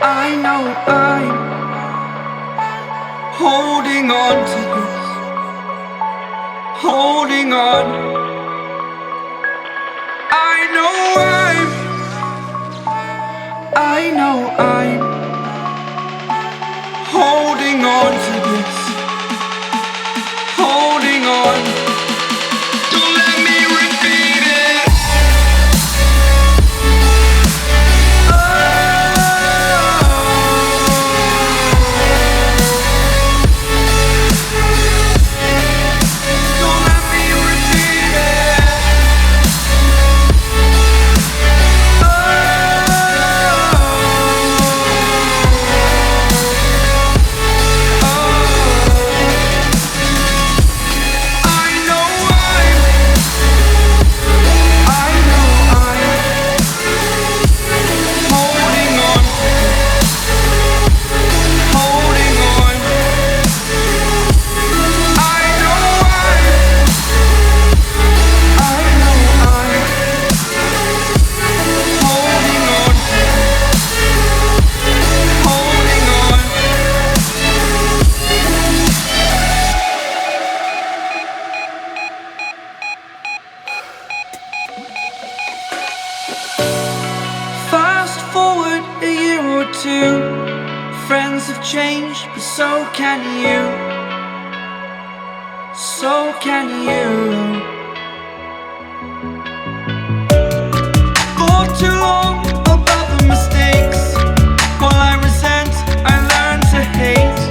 I know I'm holding on to this, holding on. I know I'm holding on to this, holding on. Don't let me repeat it. Don't let me repeat it. Fast forward a year or two, friends have changed, but so can you, so can you. For too long about the mistakes, while I resent, I learned to hate.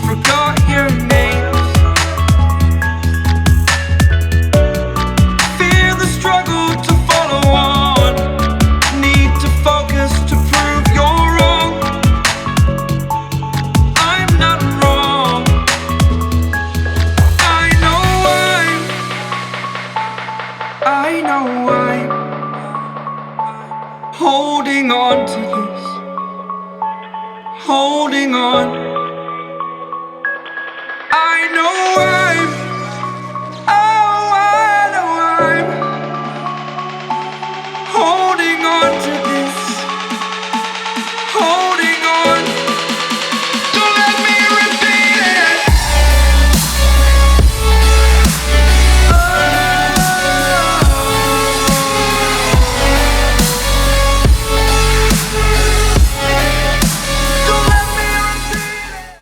Forgot your names. Fear the struggle to follow on. Need to focus to prove you're wrong. I'm not wrong. I know I'm holding on to this, holding on. I know